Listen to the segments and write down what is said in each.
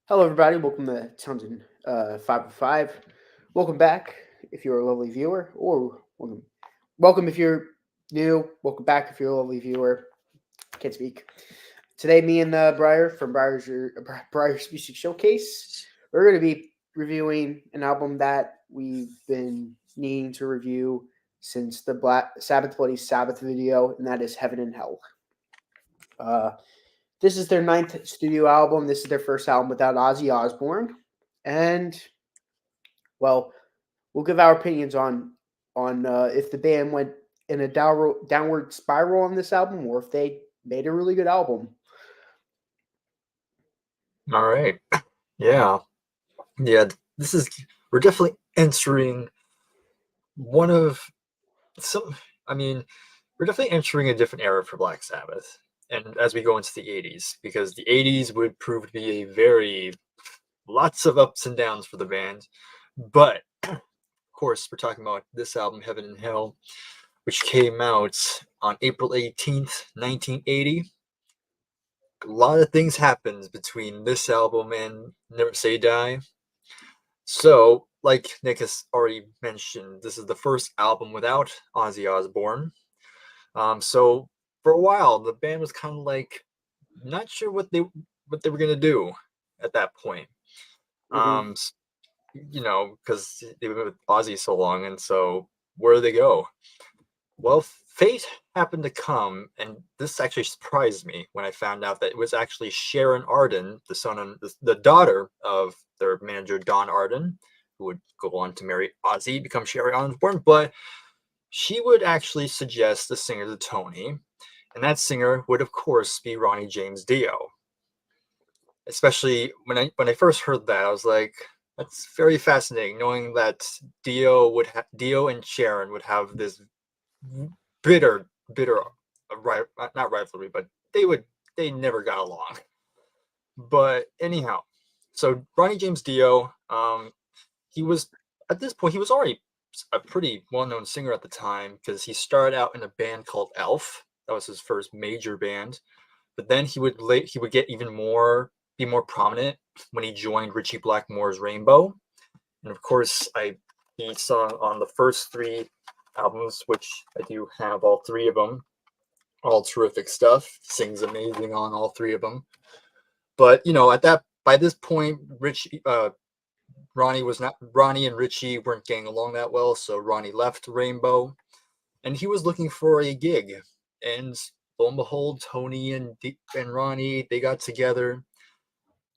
Hello, everybody. Welcome to Townsend 505. Welcome back if you're a lovely viewer, or welcome if you're new. Welcome back if you're a lovely viewer. Can't speak. Today, me and Bryer from Breyer's Music Showcase, we're going to be reviewing an album that we've been needing to review since the Black Sabbath Bloody Sabbath video, and that is Heaven and Hell. Uh, This is their ninth studio album. This is their first album without Ozzy Osbourne, and well, we'll give our opinions on if the band went in a downward spiral on this album, or if they made a really good album. All right. Yeah. Yeah. We're definitely entering one of some, I mean, we're definitely entering a different era for Black Sabbath. And as we go into the 80s, because the 80s would prove to be lots of ups and downs for the band. But, of course, we're talking about this album, Heaven and Hell, which came out on April 18th, 1980. A lot of things happened between this album and Never Say Die. So, like Nick has already mentioned, this is the first album without Ozzy Osbourne. So for a while, the band was kind of like not sure what they were gonna do at that point. Mm-hmm. Um, because they've been with Ozzy so long, and so where do they go? Well, fate happened to come, and this actually surprised me when I found out that it was actually Sharon Arden, the daughter of their manager Don Arden, who would go on to marry Ozzy, become Sharon Osbourne. But she would actually suggest the singer to Tony, and that singer would, of course, be Ronnie James Dio. Especially when I first heard that, I was like, that's very fascinating, knowing that Dio and Sharon would have this bitter not rivalry, but they never got along. But anyhow, so Ronnie James Dio, he was at this point he was already a pretty well-known singer at the time because he started out in a band called Elf. That was his first major band. But then he would get be more prominent when he joined Ritchie Blackmore's Rainbow. And of course, he sung on the first three albums, which I do have all three of them. All terrific stuff. Sings amazing on all three of them. But by this point, Ronnie and Richie weren't getting along that well, so Ronnie left Rainbow, and he was looking for a gig. And lo and behold, Tony and Ronnie, they got together.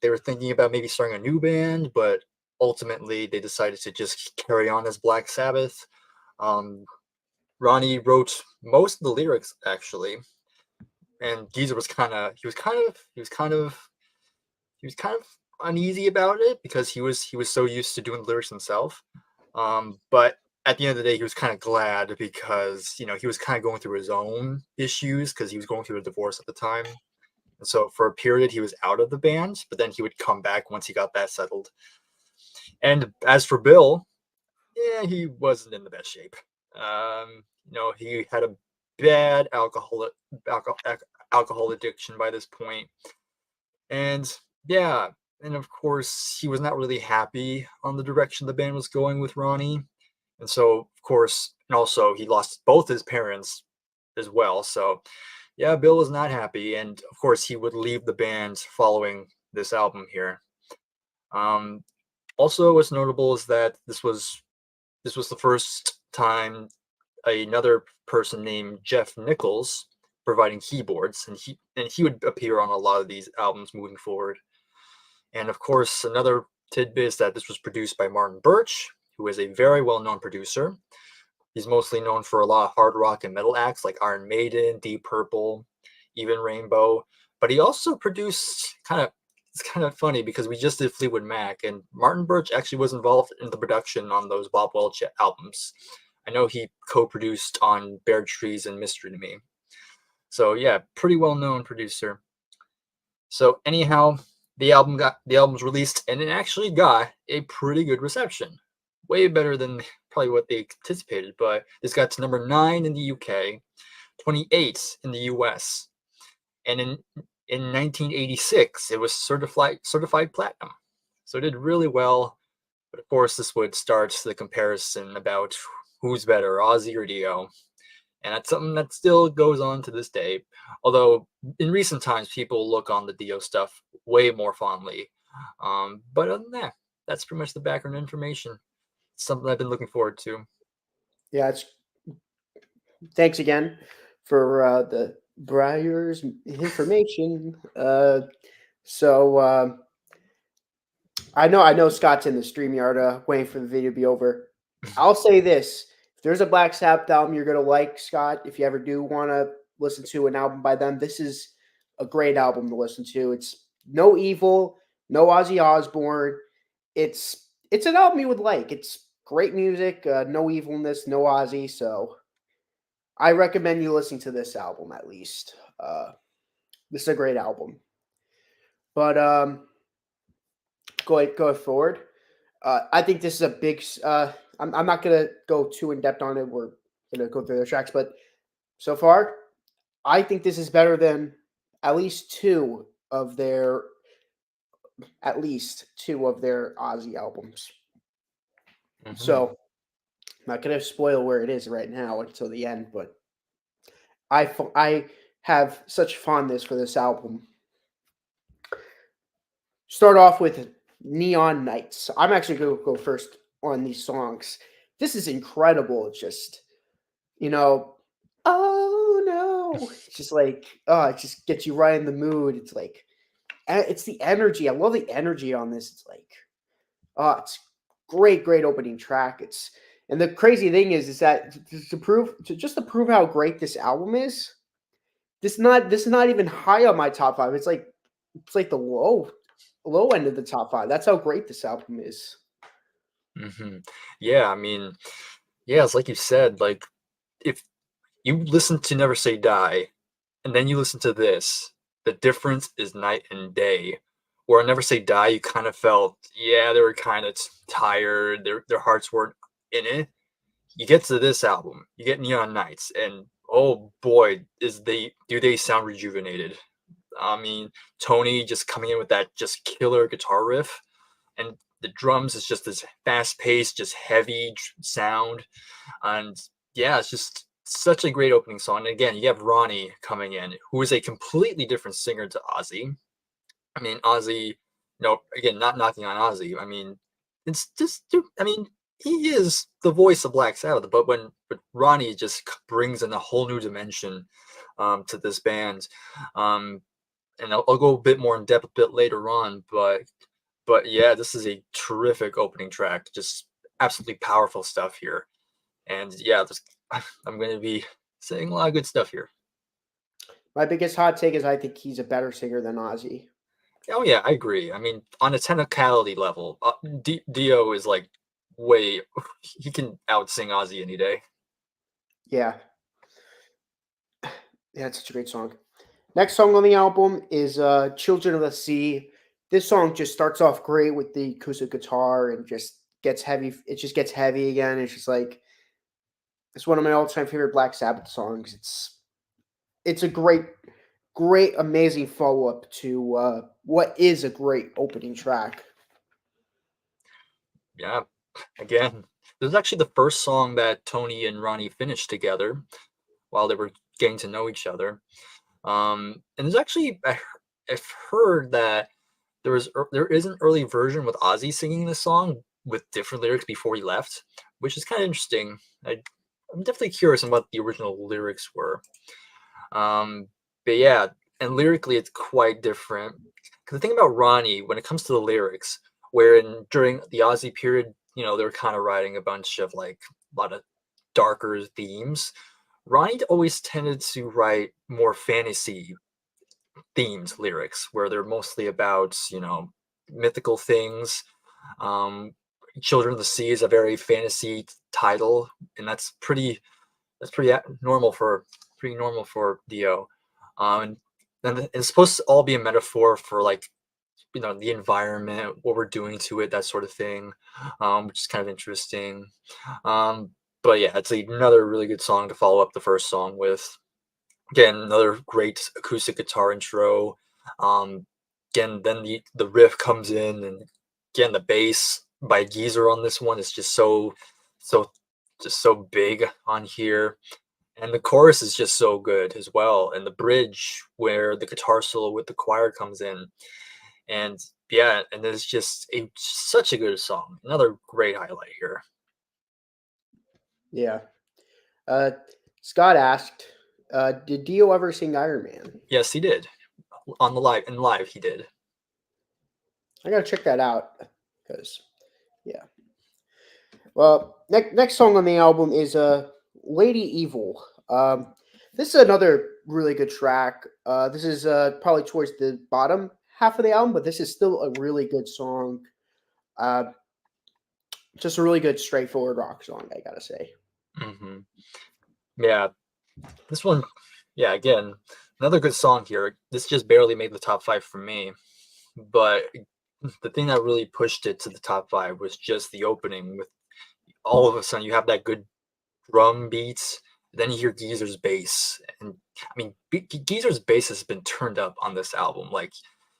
They were thinking about maybe starting a new band, but ultimately they decided to just carry on as Black Sabbath. Um, Ronnie wrote most of the lyrics actually, and Geezer was he was kind of uneasy about it because he was so used to doing the lyrics himself. But at the end of the day, he was kind of glad because he was kind of going through his own issues because he was going through a divorce at the time. And so for a period, he was out of the band, but then he would come back once he got that settled. And as for Bill, yeah, he wasn't in the best shape. He had a bad alcohol addiction by this point, and yeah, and of course he was not really happy on the direction the band was going with Ronnie, and so of course, and also he lost both his parents as well. So yeah, Bill was not happy, and of course he would leave the band following this album here. Um, Also, what's notable is that this was the first time another person named Jeff Nichols providing keyboards, and he would appear on a lot of these albums moving forward. And of course, another tidbit is that this was produced by Martin Birch, who is a very well-known producer. He's mostly known for a lot of hard rock and metal acts like Iron Maiden, Deep Purple, even Rainbow. But he also produced it's kind of funny because we just did Fleetwood Mac, and Martin Birch actually was involved in the production on those Bob Welch albums. I know he co-produced on Bare Trees and Mystery to Me. So yeah, pretty well-known producer. So anyhow, the album's released, and it actually got a pretty good reception. Way better than probably what they anticipated, but this got to number 9 in the UK, 28 in the US, and in 1986 it was certified platinum. So it did really well. But of course, this would start the comparison about who's better, Ozzy or Dio. And that's something that still goes on to this day. Although in recent times, people look on the Dio stuff way more fondly. But other than that, that's pretty much the background information. It's something I've been looking forward to. Yeah, it's thanks again for the Breyer's information. So I know Scott's in the stream yard waiting for the video to be over. I'll say this: if there's a Black Sabbath album you're gonna like, Scott, if you ever do want to listen to an album by them, this is a great album to listen to. It's no evil, no Ozzy Osbourne. It's an album you would like. It's great music, no evilness, no Ozzy. So I recommend you listening to this album at least. This is a great album. But go forward. I think this is a big. I'm not gonna go too in depth on it. We're gonna go through the tracks, but so far, I think this is better than at least two of their Ozzy albums. Hmm. So I'm not gonna spoil where it is right now until the end, but I have such fondness for this album. Start off with Neon Nights. I'm actually going to go first on these songs. This is incredible. It's just, you know, oh no. It's just like, oh, it just gets you right in the mood. It's like, it's the energy. I love the energy on this. It's like, oh, it's great opening track. And the crazy thing is that to prove how great this album is, this is not even high on my top five. It's like the low end of the top five. That's how great this album is. Hmm. Yeah, I mean, yeah, it's like you said, like if you listen to Never Say Die and then you listen to this, the difference is night and day. Where I Never Say Die, you kind of felt, yeah, they were kind of tired, their hearts weren't in it. You get to this album, you get Neon Nights, and oh boy, do they sound rejuvenated. I mean, Tony just coming in with that just killer guitar riff, and the drums is just this fast paced, just heavy sound, and yeah, it's just such a great opening song. And again, you have Ronnie coming in, who is a completely different singer to Ozzy. I mean, Ozzy, again, not knocking on Ozzy. I mean, it's just, I mean, he is the voice of Black Sabbath, but Ronnie just brings in a whole new dimension to this band. Um, and I'll go a bit more in depth a bit later on, but yeah, this is a terrific opening track. Just absolutely powerful stuff here. And yeah, I'm going to be saying a lot of good stuff here. My biggest hot take is I think he's a better singer than Ozzy. Oh yeah, I agree. I mean, on a technicality level, Dio is like way he can outsing Ozzy any day. Yeah, yeah, it's such a great song. Next song on the album is "Children of the Sea." This song just starts off great with the acoustic guitar and just gets heavy. It just gets heavy again. It's just like it's one of my all-time favorite Black Sabbath songs. It's a great, amazing follow-up to what is a great opening track. Yeah, again, this is actually the first song that Tony and Ronnie finished together while they were getting to know each other. And there's actually I've heard that there is an early version with Ozzy singing this song with different lyrics before he left, which is kind of interesting. I'm definitely curious on what the original lyrics were. Um, but yeah, and lyrically it's quite different. Because the thing about Ronnie, when it comes to the lyrics, wherein during the Ozzy period, they were kind of writing a bunch of like a lot of darker themes. Ronnie always tended to write more fantasy themed lyrics where they're mostly about, mythical things. Um, Children of the Sea is a very fantasy title, and that's pretty normal for Dio. And it's supposed to all be a metaphor for like the environment, what we're doing to it, that sort of thing, which is kind of interesting. Um, but yeah, it's another really good song to follow up the first song with. Again, another great acoustic guitar intro. Again, then the riff comes in, and again, the bass by Geezer on this one is so just so big on here. And the chorus is just so good as well. And the bridge where the guitar solo with the choir comes in. And yeah, and it's just such a good song. Another great highlight here. Yeah. Uh, Scott asked, "Did Dio ever sing Iron Man?" Yes, he did. On the live, in live, he did. I gotta check that out because yeah. Well, next song on the album is "Lady Evil." This is another really good track. This is probably towards the bottom half of the album, but this is still a really good song. Uh, just a really good, straightforward rock song, I gotta say. Hmm. Yeah, this one, yeah, again, another good song here. This just barely made the top five for me. But the thing that really pushed it to the top five was just the opening with all of a sudden you have that good drum beats. Then you hear Geezer's bass, and I mean, Geezer's bass has been turned up on this album. Like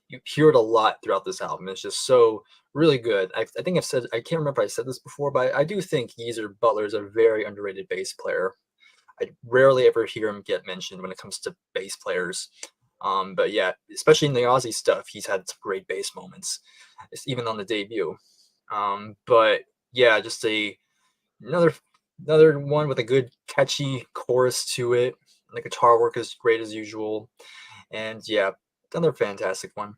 you hear it a lot throughout this album. It's just so really good. I think I've said I can't remember if I said this before, but I do think Geezer Butler is a very underrated bass player. I rarely ever hear him get mentioned when it comes to bass players. But yeah, especially in the Aussie stuff, he's had some great bass moments, even on the debut. But yeah, just another another one with a good catchy chorus to it. The guitar work is great as usual, and yeah, another fantastic one.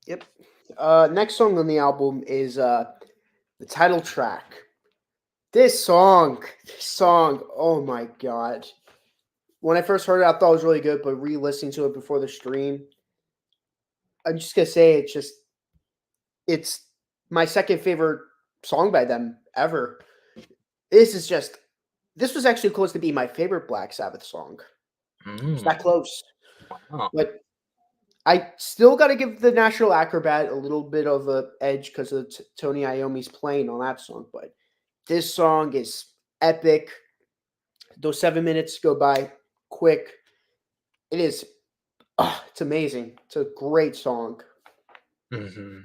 Yep. Next song on the album is the title track. This song, oh my god. When I first heard it, I thought it was really good, but re-listening to it before the stream, I'm just gonna say it's my second favorite song by them ever. This is just this was actually close to be my favorite Black Sabbath song. It's that Mm, close. wow. But I still got to give the National Acrobat a little bit of a edge because of Tony Iommi's playing on that song. But this song is epic. Those 7 minutes go by quick. It is. Oh, it's amazing. It's a great song. Hmm.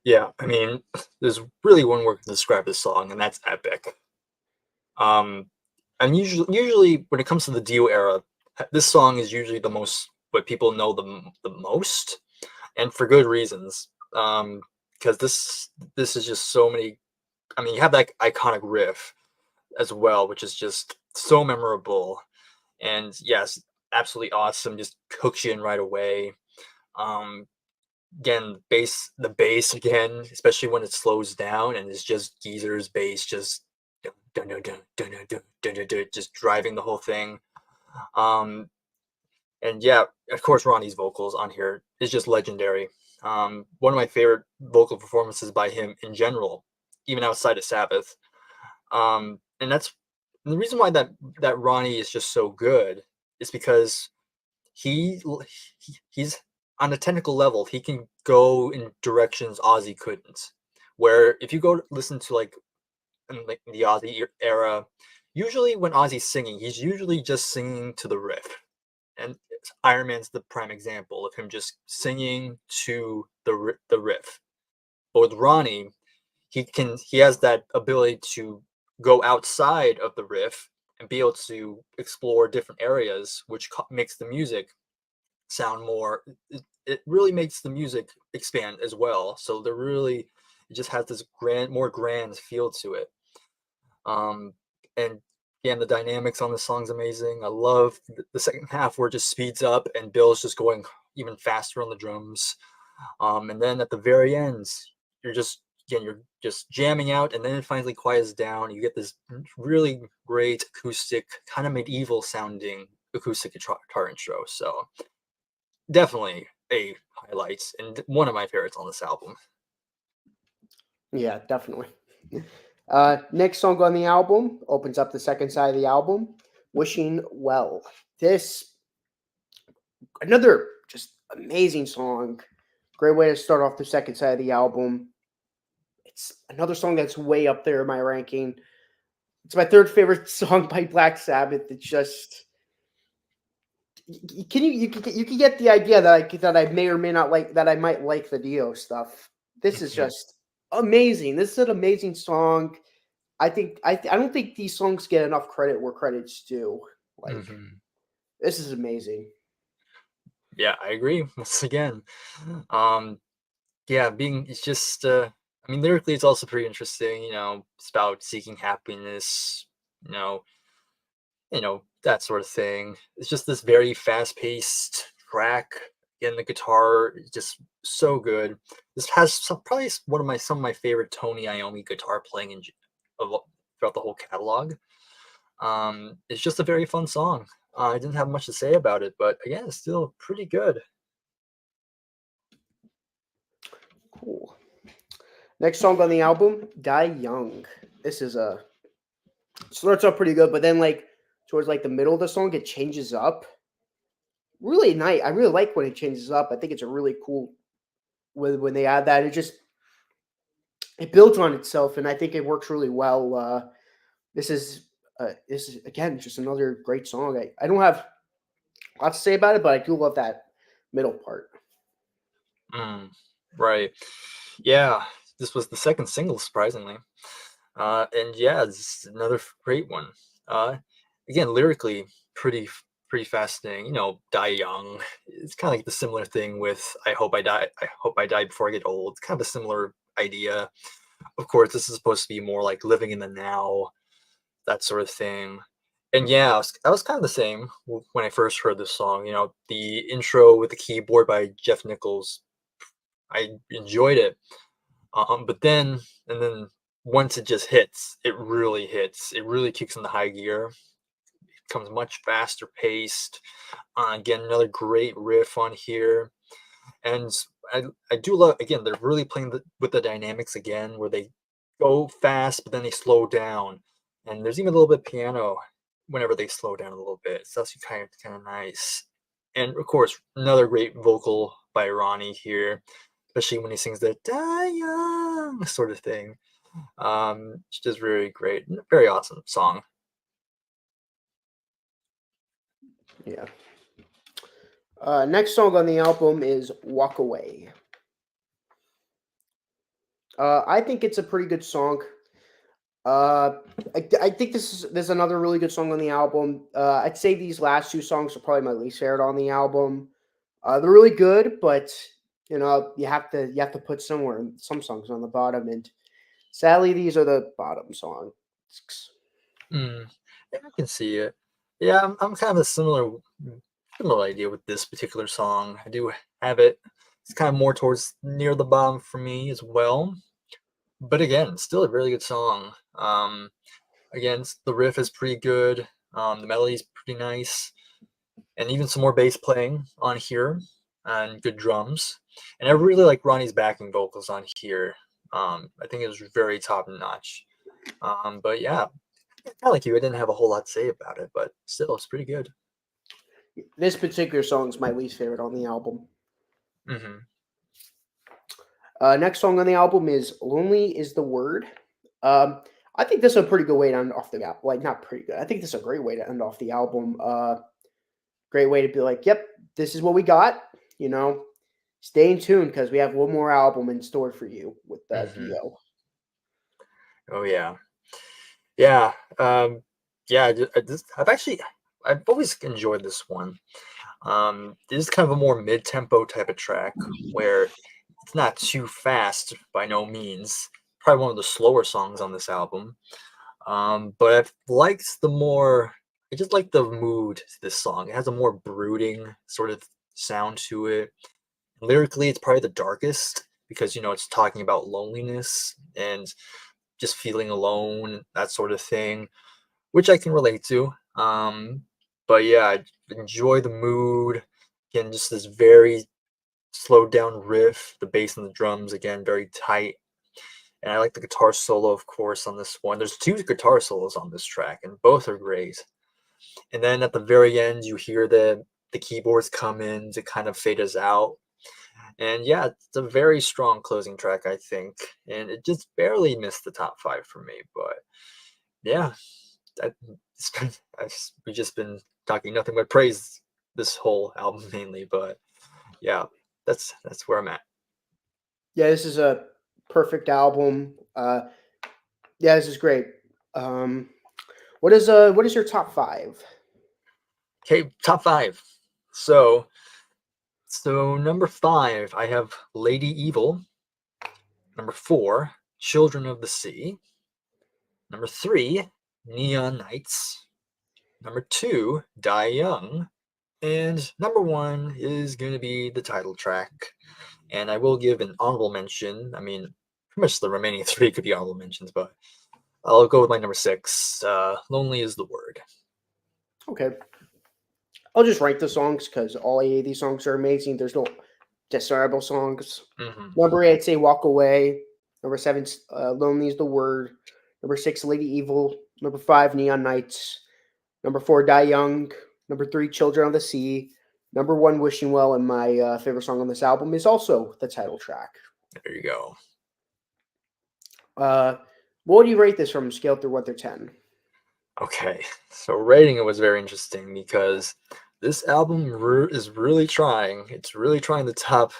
Yeah, I mean, there's really one word to describe this song, and that's epic. Um, and usually when it comes to the Dio era, this song is usually the most what people know the most, and for good reasons. Because this is just so many. I mean, you have that iconic riff as well, which is just so memorable, and yes, absolutely awesome. Just hooks you in right away. Um, Again, the bass again, especially when it slows down and it's just Geezer's bass, just dun, dun, dun, dun, dun, dun, dun, dun, dun, just driving the whole thing. Um, and yeah, of course, Ronnie's vocals on here is just legendary. One of my favorite vocal performances by him in general, even outside of Sabbath. And that's and the reason why that Ronnie is just so good is because he he's on a technical level, he can go in directions Ozzy couldn't. Where if you go listen to like in like the Ozzy era, usually when Ozzy's singing, he's usually just singing to the riff. And Iron Man's the prime example of him just singing to the riff. But with Ronnie, he has that ability to go outside of the riff and be able to explore different areas, which makes the music sound more it really makes the music expand as well, so they're really it just has this more grand feel to it. um and again, the dynamics on the song's amazing. I love the second half where it just speeds up and Bill's just going even faster on the drums. And then at the very end, you're just jamming out, and then it finally quiets down. You get this really great acoustic, kind of medieval sounding acoustic guitar intro. So definitely a highlight and one of my favorites on this album. Yeah, definitely. Next song on the album opens up the second side of the album, "Wishing Well." This another just amazing song. Great way to start off the second side of the album. It's another song that's way up there in my ranking. It's my third favorite song by Black Sabbath. It's just can you can get the idea that I may or may not like, that I might like the Dio stuff. This is Mhm, just amazing. This is an amazing song. I don't think these songs get enough credit where credit's due. Like, mhm. this is amazing. Yeah, I agree. Once again, um, yeah, being it's just. I mean, lyrically, it's also pretty interesting. It's about seeking happiness. You know, that sort of thing. It's just this very fast-paced track. Again, the guitar is just so good. This has probably some of my favorite Tony Iommi guitar playing throughout the whole catalog. It's just a very fun song. I didn't have much to say about it, but again, it's still pretty good. Cool. Next song on the album, Die Young. This is a starts off pretty good, but then like towards like the middle of the song, it changes up. Really nice. I really like when it changes up. I think it's a really cool when they add that. It just it builds on itself, and I think it works really well. This is again just another great song. I don't have a lot to say about it, but I do love that middle part. Mm, right. Yeah, this was the second single, surprisingly. And yeah, it's another great one. Uh, Again, lyrically, pretty fascinating. Die young. It's kind of like the similar thing with "I hope I die. I hope I die before I get old." It's kind of a similar idea. Of course, this is supposed to be more like living in the now, that sort of thing. And yeah, I was kind of the same when I first heard this song. The intro with the keyboard by Jeff Nichols. I enjoyed it. But then once it just hits, it really hits. It really kicks into high gear. It becomes much faster paced. Again, another great riff on here, and I I do love, again, they're really playing with the dynamics again, where they go fast but then they slow down, and there's even a little bit of piano whenever they slow down a little bit. So that's kind of nice. And of course, another great vocal by Ronnie here, especially when he sings the "Die Young" sort of thing. It's just very great, very awesome song. Yeah. Next song on the album is "Walk Away." I think it's a pretty good song. Uh, I think this is another really good song on the album. I'd say these last two songs are probably my least favorite on the album. They're really good, but you have to put some songs on the bottom, and sadly, these are the bottom songs. Mm, yeah, I can see it. Yeah, I'm kind of a similar idea with this particular song. I do have it. It's kind of more towards near the bottom for me as well. But again, still a really good song. Again, the riff is pretty good. The melody's pretty nice, and even some more bass playing on here, and good drums. And I really like Ronnie's backing vocals on here. I think it was very top notch. But yeah, kind of like you, I didn't have a whole lot to say about it, but still, it's pretty good. This particular song is my least favorite on the album. Hmm. Next song on the album is "Lonely Is the Word." Um, I think this is a pretty good way to end off the album. Like, not pretty good. I think this is a great way to end off the album. Great way to be like, "Yep, this is what we got." You know, stay in tune because we have one more album in store for you with Hmm. Dio. Oh yeah, yeah, yeah. I've always enjoyed this one. This is kind of a more mid-tempo type of track where it's not too fast by no means. Probably one of the slower songs on this album. But I just like the mood to this song. It has a more brooding sort of sound to it. Lyrically, it's probably the darkest because it's talking about loneliness and just feeling alone, that sort of thing, which I can relate to. But yeah, I enjoy the mood. Again, just this very slowed down riff, the bass and the drums, again, very tight. And I like the guitar solo, of course, on this one. There's two guitar solos on this track, and both are great. And then at the very end, you hear the keyboards come in to kind of fade us out. And yeah, it's a very strong closing track, I think. And it just barely missed the top five for me. But yeah, that, we've just been talking nothing but praise this whole album mainly, but yeah, that's where I'm at. Yeah, this is a perfect album. Yeah, this is great. Um, what is your top five? Okay, top five. So number five, I have Lady Evil. Number four, Children of the Sea. Number three, Neon Nights. Number two, Die Young. And number one is going to be the title track. And I will give an honorable mention. I mean, pretty much the remaining three could be honorable mentions, but I'll go with my number six. Lonely is the Word. Okay, I'll just rank the songs because all 8 of these songs are amazing. There's no desirable songs. Mm-hmm. Number 8, I'd say Walk Away. Number 7, Lonely is the Word. Number 6, Lady Evil. Number 5, Neon Nights. Number 4, Die Young. Number 3, Children of the Sea. Number 1, Wishing Well. And my favorite song on this album is also the title track. There you go. What would you rate this from scale through 1 through 10? Okay, so rating it was very interesting because this album is really trying. It's really trying to top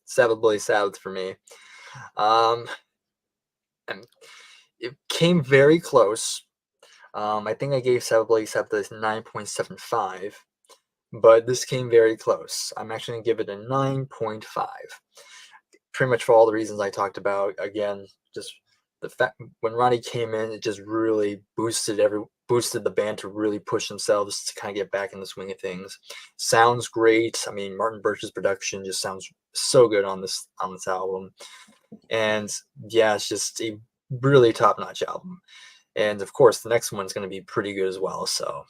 Sabbath Bloody Sabbath for me. And it came very close. I think I gave Sabbath Bloody Sabbath a 9.75, but this came very close. I'm actually going to give it a 9.5. Pretty much for all the reasons I talked about. Again, just the fact when Ronnie came in, it just really boosted the band to really push themselves to kind of get back in the swing of things. Sounds great. I mean, Martin Birch's production just sounds so good on this album. And yeah, it's just a really top-notch album. And of course, the next one's going to be pretty good as well. So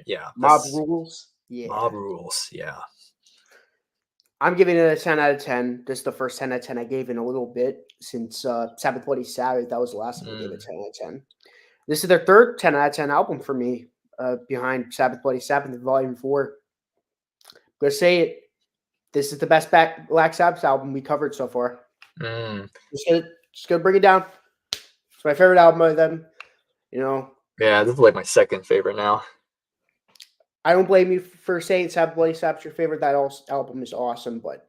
yeah, Mob Rules? Yeah. Mob Rules. Yeah. I'm giving it a 10 out of 10. This is the first 10 out of 10 I gave in a little bit since Sabbath Bloody Sabbath. That was the last time I gave it 10 out of 10. This is their third 10 out of 10 album for me, behind Sabbath Bloody Sabbath in Volume 4. I'm going to say it. This is the best Black Sabbath album we covered so far. Just gonna bring it down. It's my favorite album of them. You know. Yeah, this is like my second favorite now. I don't blame you for saying Sabbath Bloody Sabbath's your favorite. That album is awesome, but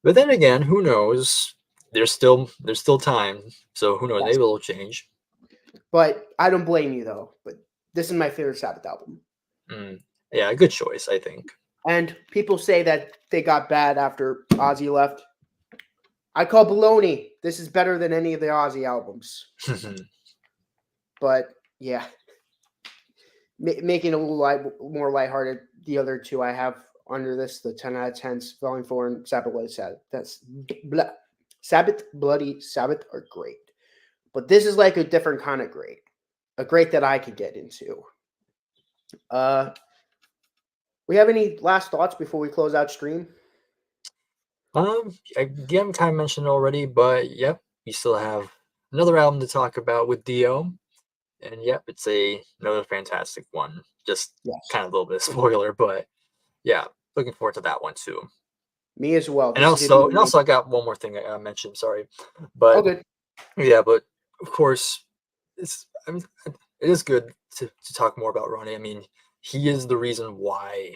then again, who knows? There's still time, so who knows? yes. Maybe it'll change. But I don't blame you though. But this is my favorite Sabbath album. Yeah, good choice, I think. And people say that they got bad after Ozzy left. I call baloney. This is better than any of the Ozzy albums. But yeah, making it a little more lighthearted. The other two I have under this, the 10 out of 10s, Volume 4 and Sabbath Bloody Sabbath. That's Sabbath Bloody Sabbath are great. But this is like a different kind of great. A great that I could get into. We have any last thoughts before we close out stream? Again, kind of mentioned already, but yep, we still have another album to talk about with Dio. And yep, it's another fantastic one. Just kind of a little bit of spoiler, but yeah, looking forward to that one too. Me as well. And also, I got one more thing I mentioned. Sorry, but good. Yeah, but of course, it is good to talk more about Ronnie. I mean, he is the reason why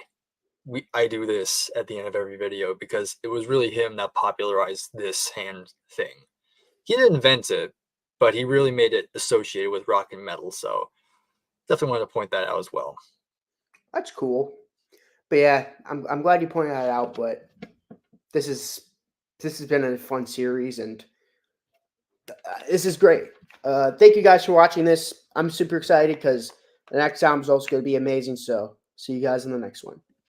I do this at the end of every video, because it was really him that popularized this hand thing. He didn't invent it, but he really made it associated with rock and metal. So definitely wanted to point that out as well. That's cool. But yeah, I'm glad you pointed that out. But this has been a fun series, and this is great. Thank you guys for watching this. I'm super excited because the next album is also going to be amazing. So see you guys in the next one.